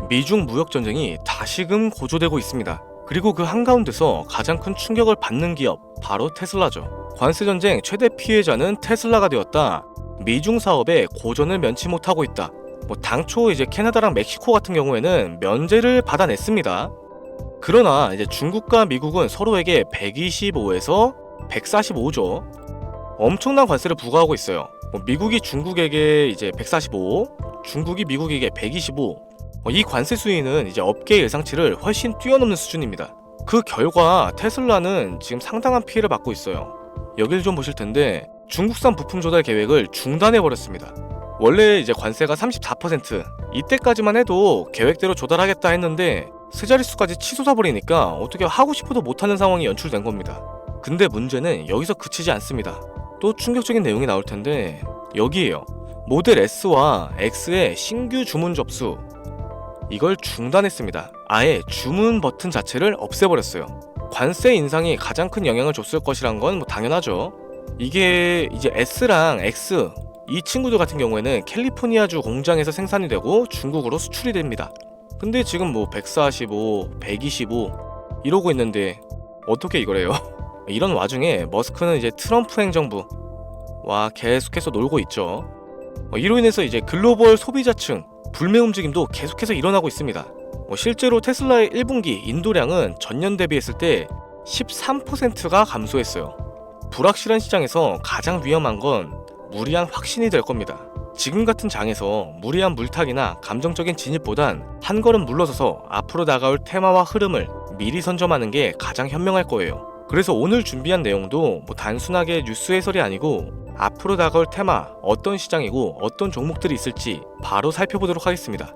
미중 무역 전쟁이 다시금 고조되고 있습니다. 그리고 그 한가운데서 가장 큰 충격을 받는 기업, 바로 테슬라죠. 관세 전쟁 최대 피해자는 테슬라가 되었다. 미중 사업에 고전을 면치 못하고 있다. 당초 이제 캐나다랑 멕시코 같은 경우에는 면제를 받아냈습니다. 그러나 이제 중국과 미국은 서로에게 125에서 145조 엄청난 관세를 부과하고 있어요. 미국이 중국에게 이제 145, 중국이 미국에게 125. 이 관세 수위는 이제 업계 예상치를 훨씬 뛰어넘는 수준입니다. 그 결과 테슬라는 지금 상당한 피해를 받고 있어요. 여길 좀 보실 텐데 중국산 부품 조달 계획을 중단해 버렸습니다. 원래 이제 관세가 34%, 이때까지만 해도 계획대로 조달하겠다 했는데 세 자릿수까지 치솟아 버리니까 어떻게 하고 싶어도 못하는 상황이 연출된 겁니다. 근데 문제는 여기서 그치지 않습니다. 또 충격적인 내용이 나올 텐데 여기에요. 모델 S와 X의 신규 주문 접수, 이걸 중단했습니다. 아예 주문 버튼 자체를 없애버렸어요. 관세 인상이 가장 큰 영향을 줬을 것이란 건 당연하죠. 이게 이제 S랑 X, 이 친구들 같은 경우에는 캘리포니아주 공장에서 생산이 되고 중국으로 수출이 됩니다. 근데 지금 145, 125 이러고 있는데 어떻게 이거래요? 이런 와중에 머스크는 이제 트럼프 행정부와 계속해서 놀고 있죠. 이로 인해서 이제 글로벌 소비자층 불매 움직임도 계속해서 일어나고 있습니다. 실제로 테슬라의 1분기 인도량은 전년 대비했을 때 13%가 감소했어요. 불확실한 시장에서 가장 위험한 건 무리한 확신이 될 겁니다. 지금 같은 장에서 무리한 물타기나 감정적인 진입보단 한 걸음 물러서서 앞으로 다가올 테마와 흐름을 미리 선점하는 게 가장 현명할 거예요. 그래서 오늘 준비한 내용도 단순하게 뉴스 해설이 아니고 앞으로 다가올 테마, 어떤 시장이고 어떤 종목들이 있을지 바로 살펴보도록 하겠습니다.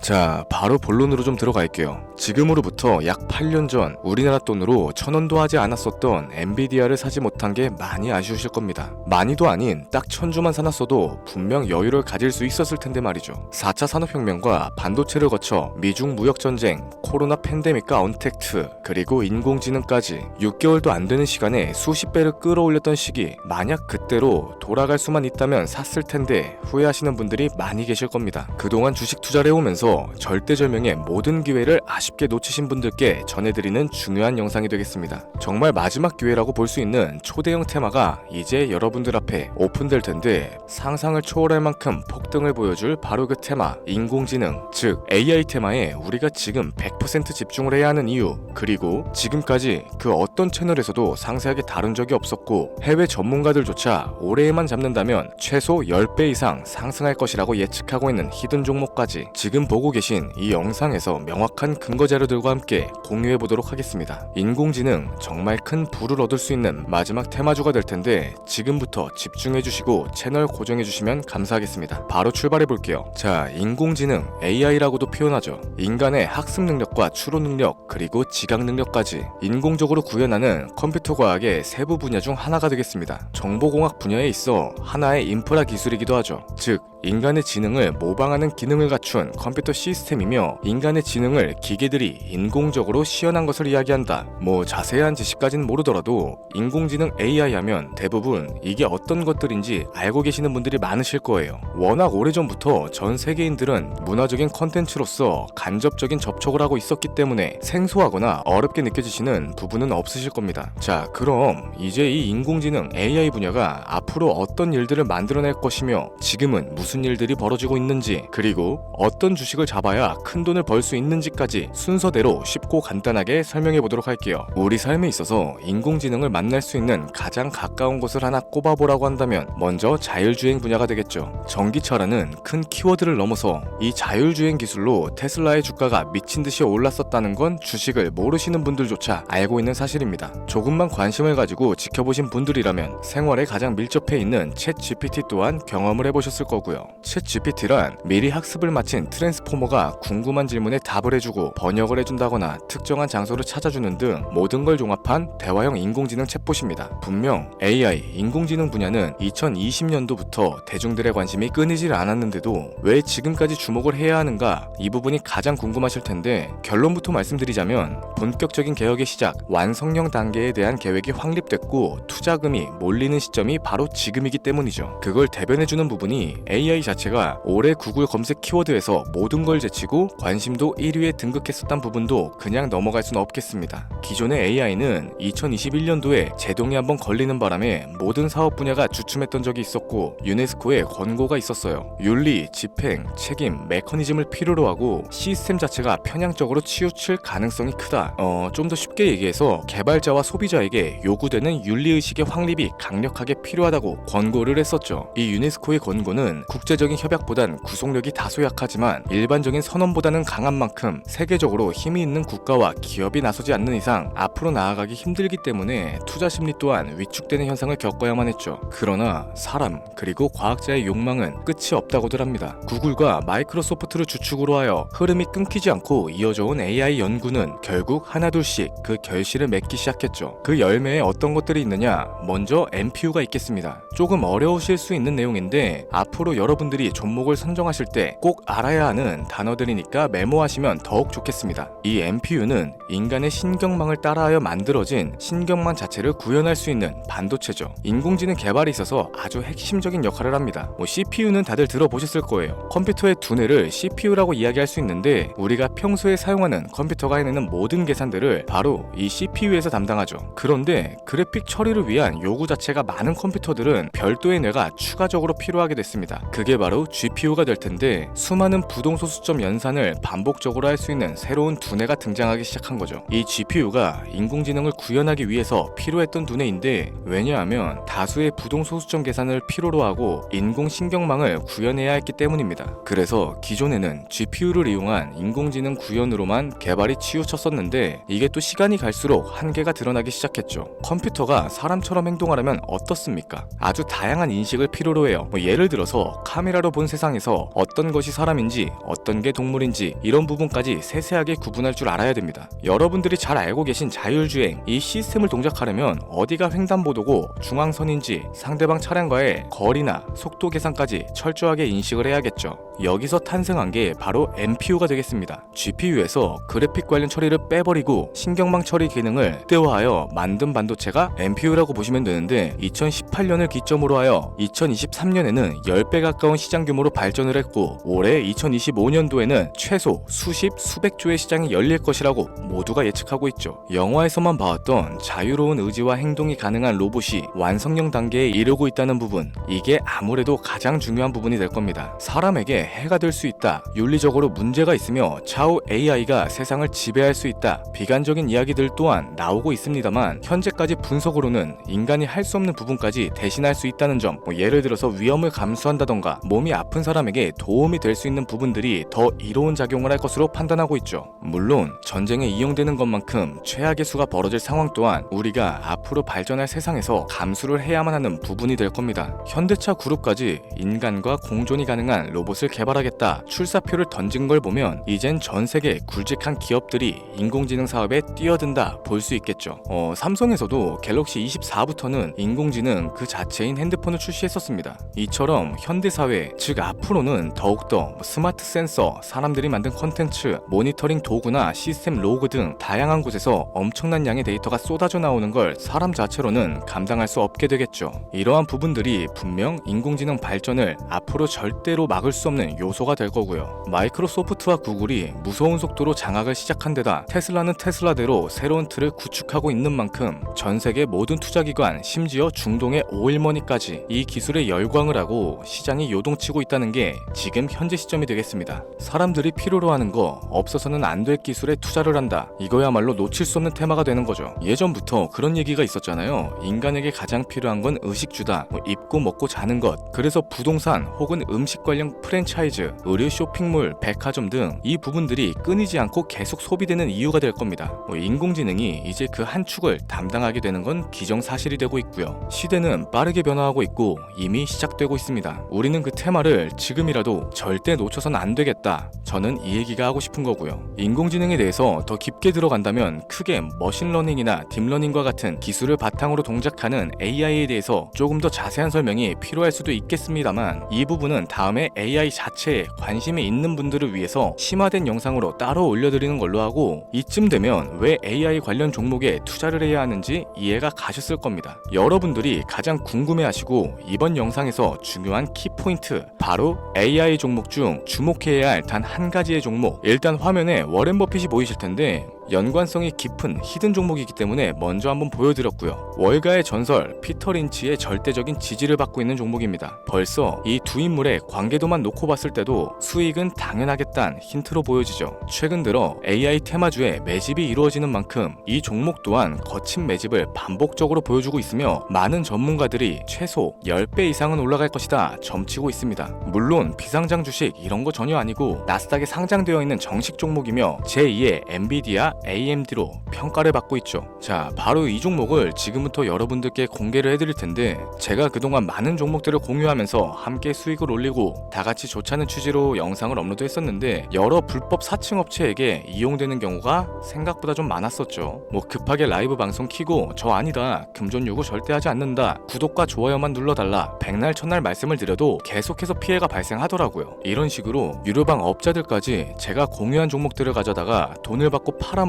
자, 바로 본론으로 좀 들어갈게요. 지금으로부터 약 8년 전 우리나라 돈으로 1000원도 하지 않았었던 엔비디아를 사지 못한 게 많이 아쉬우실 겁니다. 많이도 아닌 딱 1000주만 사놨어도 분명 여유를 가질 수 있었을 텐데 말이죠. 4차 산업혁명과 반도체를 거쳐 미중 무역전쟁, 코로나 팬데믹과 언택트, 그리고 인공지능까지 6개월도 안 되는 시간에 수십 배를 끌어올렸던 시기, 만약 그때로 돌아갈 수만 있다면 샀을 텐데 후회하시는 분들이 많이 계실 겁니다. 그동안 주식 투자를 해오면서 절대절명의 모든 기회를 아쉽게 놓치신 분들께 전해드리는 중요한 영상이 되겠습니다. 정말 마지막 기회라고 볼 수 있는 초대형 테마가 이제 여러분들 앞에 오픈될 텐데 상상을 초월할 만큼 폭등을 보여줄 바로 그 테마, 인공지능, 즉 AI 테마에 우리가 지금 100% 집중을 해야 하는 이유, 그리고 지금까지 그 어떤 채널에서도 상세하게 다룬 적이 없었고 해외 전문가들조차 올해에만 잡는다면 최소 10배 이상 상승할 것이라고 예측하고 있는 히든 종목까지 지금 보고 계신 이 영상에서 명확한 근거 자료들과 함께 공유해 보도록 하겠습니다. 인공지능 정말 큰 부를 얻을 수 있는 마지막 테마주가 될 텐데 지금부터 집중해 주시고 채널 고정해 주시면 감사하겠습니다. 바로 출발해 볼게요. 자, 인공지능 AI라고도 표현하죠. 인간의 학습 능력과 추론 능력 그리고 지각 능력까지 인공적으로 구현하는 컴퓨터 과학의 세부 분야 중 하나가 되겠습니다. 정보공학 분야에 있어 하나의 인프라 기술이기도 하죠. 즉 인간의 지능을 모방하는 기능을 갖춘 컴퓨터 시스템이며 인간의 지능을 기계들이 인공적으로 시연한 것을 이야기한다. 자세한 지식까지는 모르더라도 인공지능 AI 하면 대부분 이게 어떤 것들인지 알고 계시는 분들이 많으실 거예요. 워낙 오래전부터 전 세계인들은 문화적인 컨텐츠로서 간접적인 접촉을 하고 있었기 때문에 생소하거나 어렵게 느껴지시는 부분은 없으실 겁니다. 자, 그럼 이제 이 인공지능 AI 분야가 앞으로 어떤 일들을 만들어낼 것이며 지금은 무슨 일들이 벌어지고 있는지, 그리고 어떤 주식을 잡아야 큰 돈을 벌 수 있는지까지 순서대로 쉽고 간단하게 설명해 보도록 할게요. 우리 삶에 있어서 인공지능을 만날 수 있는 가장 가까운 곳을 하나 꼽아보라고 한다면 먼저 자율주행 분야가 되겠죠. 전기차라는 큰 키워드를 넘어서 이 자율주행 기술로 테슬라의 주가가 미친 듯이 올랐었다는 건 주식을 모르시는 분들조차 알고 있는 사실입니다. 조금만 관심을 가지고 지켜보신 분들이라면 생활에 가장 밀접해 있는 챗 GPT 또한 경험을 해보셨을 거고요. 챗 GPT란 미리 학습을 마친 트랜스포머 트랜스포머가 궁금한 질문에 답을 해주고 번역을 해준다거나 특정한 장소를 찾아주는 등 모든 걸 종합한 대화형 인공지능 챗봇입니다. 분명 AI, 인공지능 분야는 2020년도부터 대중들의 관심이 끊이질 않았는데도 왜 지금까지 주목을 해야 하는가, 이 부분이 가장 궁금하실 텐데, 결론부터 말씀드리자면 본격적인 개혁의 시작, 완성형 단계에 대한 계획이 확립됐고 투자금이 몰리는 시점이 바로 지금이기 때문이죠. 그걸 대변해주는 부분이 AI 자체가 올해 구글 검색 키워드에서 모든 걸 제치고 관심도 1위에 등극했었던 부분도 그냥 넘어갈 수는 없겠습니다. 기존의 AI는 2021년도에 제동이 한번 걸리는 바람에 모든 사업 분야가 주춤했던 적이 있었고 유네스코의 권고가 있었어요. 윤리, 집행, 책임, 메커니즘을 필요로 하고 시스템 자체가 편향적으로 치우칠 가능성이 크다. 좀 더 쉽게 얘기해서 개발자와 소비자에게 요구되는 윤리의식의 확립이 강력하게 필요하다고 권고를 했었죠. 이 유네스코의 권고는 국제적인 협약보단 구속력이 다소 약하지만 일반적인 선언보다는 강한 만큼 세계적으로 힘이 있는 국가와 기업이 나서지 않는 이상 앞으로 나아가기 힘들기 때문에 투자 심리 또한 위축되는 현상을 겪어야만 했죠. 그러나 사람 그리고 과학자의 욕망은 끝이 없다고들 합니다. 구글과 마이크로소프트를 주축으로 하여 흐름이 끊기지 않고 이어져온 AI 연구는 결국 하나둘씩 그 결실을 맺기 시작했죠. 그 열매에 어떤 것들이 있느냐? 먼저 NPU가 있겠습니다. 조금 어려우실 수 있는 내용인데 앞으로 여러분들이 종목을 선정하실 때 꼭 알아야 하는 단어들이니까 메모하시면 더욱 좋겠습니다. 이 NPU는 인간의 신경망을 따라하여 만들어진 신경망 자체를 구현할 수 있는 반도체죠. 인공지능 개발에 있어서 아주 핵심적인 역할을 합니다. CPU는 다들 들어보셨을 거예요. 컴퓨터의 두뇌를 CPU라고 이야기할 수 있는데 우리가 평소에 사용하는 컴퓨터가 해내는 모든 계산들을 바로 이 CPU에서 담당하죠. 그런데 그래픽 처리를 위한 요구 자체가 많은 컴퓨터들은 별도의 뇌가 추가적으로 필요하게 됐습니다. 그게 바로 GPU가 될 텐데 수많은 부동소수점 연산을 반복적으로 할 수 있는 새로운 두뇌가 등장하기 시작한 거죠. 이 GPU가 인공지능을 구현하기 위해서 필요했던 두뇌인데 왜냐하면 다수의 부동소수점 계산을 필요로 하고 인공신경망을 구현해야 했기 때문입니다. 그래서 기존에는 GPU를 이용한 인공지능 구현으로만 개발이 치우쳤었는데 이게 또 시간이 갈수록 한계가 드러나기 시작했죠. 컴퓨터가 사람처럼 행동하려면 어떻습니까? 아주 다양한 인식을 필요로 해요. 예를 들어서 카메라로 본 세상에서 어떤 것이 사람인지 어떤 게 동물인지 이런 부분까지 세세하게 구분할 줄 알아야 됩니다. 여러분들이 잘 알고 계신 자율주행, 이 시스템을 동작하려면 어디가 횡단보도고 중앙선인지 상대방 차량과의 거리나 속도 계산까지 철저하게 인식을 해야겠죠. 여기서 탄생한 게 바로 NPU가 되겠습니다. GPU에서 그래픽 관련 처리를 빼버리고 신경망 처리 기능을 극대화하여 만든 반도체가 NPU라고 보시면 되는데 2018년을 기점으로 하여 2023년에는 10배 가까운 시장 규모로 발전을 했고 올해 2025년도에는 최소 수십, 수백 조의 시장이 열릴 것이라고 모두가 예측하고 있죠. 영화에서만 봐왔던 자유로운 의지와 행동이 가능한 로봇이 완성형 단계에 이르고 있다는 부분, 이게 아무래도 가장 중요한 부분이 될 겁니다. 사람에게 해가 될 수 있다, 윤리적으로 문제가 있으며 차후 AI가 세상을 지배할 수 있다, 비관적인 이야기들 또한 나오고 있습니다만 현재까지 분석으로는 인간이 할 수 없는 부분까지 대신할 수 있다는 점, 예를 들어서 위험을 감수한다던가 몸이 아픈 사람에게 도움이 될 수 있는 부분들이 더 이로운 작용을 할 것으로 판단하고 있죠. 물론 전쟁에 이용되는 것만큼 최악의 수가 벌어질 상황 또한 우리가 앞으로 발전할 세상에서 감수를 해야만 하는 부분이 될 겁니다. 현대차 그룹까지 인간과 공존이 가능한 로봇을 개발하겠다 출사표를 던진 걸 보면 이젠 전 세계 굵직한 기업들이 인공지능 사업에 뛰어든다 볼 수 있겠죠. 삼성에서도 갤럭시 24부터는 인공지능 그 자체인 핸드폰을 출시했었습니다. 이처럼 현대사회, 즉 앞으로는 더욱더 스마트 센서, 사람들이 만든 컨텐츠, 모니터링 도구나 시스템 로그 등 다양한 곳에서 엄청난 양의 데이터가 쏟아져 나오는 걸 사람 자체로는 감당할 수 없게 되겠죠. 이러한 부분들이 분명 인공지능 발전을 앞으로 절대로 막을 수 없는 요소가 될 거고요. 마이크로소프트와 구글이 무서운 속도로 장악을 시작한 데다 테슬라는 테슬라대로 새로운 틀을 구축하고 있는 만큼 전 세계 모든 투자기관, 심지어 중동의 오일머니까지 이 기술에 열광을 하고 시장이 요동치고 있다는 게 지금 현재 시점이 되겠습니다. 사람들이 필요로 하는 거, 없어서는 안 될 기술에 투자를 한다. 이거야말로 놓칠 수 없는 테마가 되는 거죠. 예전부터 그런 얘기가 있었잖아요. 인간에게 가장 필요한 건 의식주다. 입고 먹고 자는 것. 그래서 부동산 혹은 음식 관련 프랜차이즈, 의류 쇼핑몰, 백화점 등 이 부분들이 끊이지 않고 계속 소비되는 이유가 될 겁니다. 인공지능이 이제 그 한 축을 담당하게 되는 건 기정사실이 되고 있고요. 시대는 빠르게 변화하고 있고 이미 시작되고 있습니다. 우리는 그 테마를 지금이라도 절대 놓쳐선 안 안 되겠다. 저는 이 얘기가 하고 싶은 거고요. 인공지능에 대해서 더 깊게 들어간다면 크게 머신러닝이나 딥러닝과 같은 기술을 바탕으로 동작하는 AI에 대해서 조금 더 자세한 설명이 필요할 수도 있겠습니다만, 이 부분은 다음에 AI 자체에 관심이 있는 분들을 위해서 심화된 영상으로 따로 올려드리는 걸로 하고, 이쯤 되면 왜 AI 관련 종목에 투자를 해야 하는지 이해가 가셨을 겁니다. 여러분들이 가장 궁금해하시고 이번 영상에서 중요한 키포인트, 바로 AI 종목 중 주목해야 할 단 한 가지의 종목. 일단 화면에 워렌 버핏이 보이실 텐데 연관성이 깊은 히든 종목이기 때문에 먼저 한번 보여드렸고요. 월가의 전설 피터 린치의 절대적인 지지를 받고 있는 종목입니다. 벌써 이 두 인물의 관계도만 놓고 봤을 때도 수익은 당연하겠다는 힌트로 보여지죠. 최근 들어 AI 테마주에 매집이 이루어지는 만큼 이 종목 또한 거친 매집을 반복적으로 보여주고 있으며, 많은 전문가들이 최소 10배 이상은 올라갈 것이다 점치고 있습니다. 물론 비상장 주식 이런 거 전혀 아니고 나스닥에 상장되어 있는 정식 종목이며 제2의 엔비디아 AMD로 평가를 받고 있죠. 자, 바로 이 종목을 지금부터 여러분들께 공개를 해드릴 텐데, 제가 그동안 많은 종목들을 공유하면서 함께 수익을 올리고 다같이 좋자는 취지로 영상을 업로드 했었는데, 여러 불법 사칭 업체에게 이용되는 경우가 생각보다 좀 많았었죠. 뭐 급하게 라이브 방송 키고 저 아니다, 금전 요구 절대 하지 않는다, 구독과 좋아요만 눌러달라, 백날 천날 말씀을 드려도 계속해서 피해가 발생하더라고요. 이런 식으로 유료방 업자들까지 제가 공유한 종목들을 가져다가 돈을 받고 팔아먹고,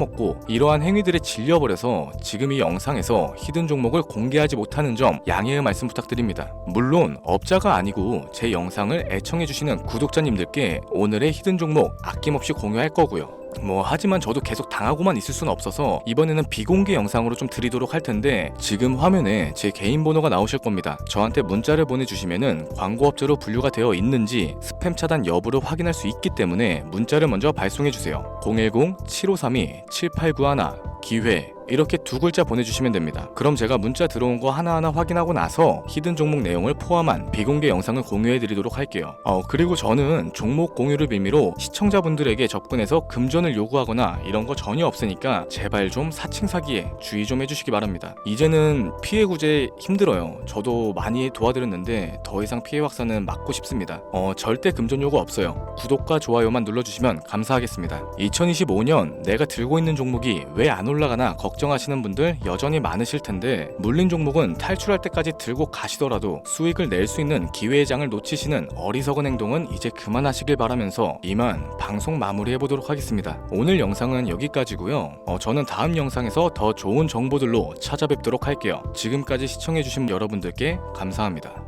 이러한 행위들에 질려버려서 지금 이 영상에서 히든 종목을 공개하지 못하는 점 양해의 말씀 부탁드립니다. 물론 업자가 아니고 제 영상을 애청해주시는 구독자님들께 오늘의 히든 종목 아낌없이 공유할 거고요. 하지만 저도 계속 당하고만 있을 수는 없어서 이번에는 비공개 영상으로 좀 드리도록 할 텐데, 지금 화면에 제 개인 번호가 나오실 겁니다. 저한테 문자를 보내주시면은 광고업자로 분류가 되어 있는지 스팸 차단 여부를 확인할 수 있기 때문에 문자를 먼저 발송해주세요. 010-7532-7891 기회, 이렇게 두 글자 보내주시면 됩니다. 그럼 제가 문자 들어온 거 하나하나 확인하고 나서 히든 종목 내용을 포함한 비공개 영상을 공유해드리도록 할게요. 그리고 저는 종목 공유를 빌미로 시청자분들에게 접근해서 금전을 요구하거나 이런 거 전혀 없으니까 제발 좀 사칭 사기에 주의 좀 해주시기 바랍니다. 이제는 피해 구제 힘들어요. 저도 많이 도와드렸는데 더 이상 피해 확산은 막고 싶습니다. 절대 금전 요구 없어요. 구독과 좋아요만 눌러주시면 감사하겠습니다. 2025년 내가 들고 있는 종목이 왜 안 올라가나 걱정하시는 분들 여전히 많으실 텐데, 물린 종목은 탈출할 때까지 들고 가시더라도 수익을 낼 수 있는 기회의 장을 놓치시는 어리석은 행동은 이제 그만하시길 바라면서 이만 방송 마무리해보도록 하겠습니다. 오늘 영상은 여기까지고요. 저는 다음 영상에서 더 좋은 정보들로 찾아뵙도록 할게요. 지금까지 시청해주신 여러분들께 감사합니다.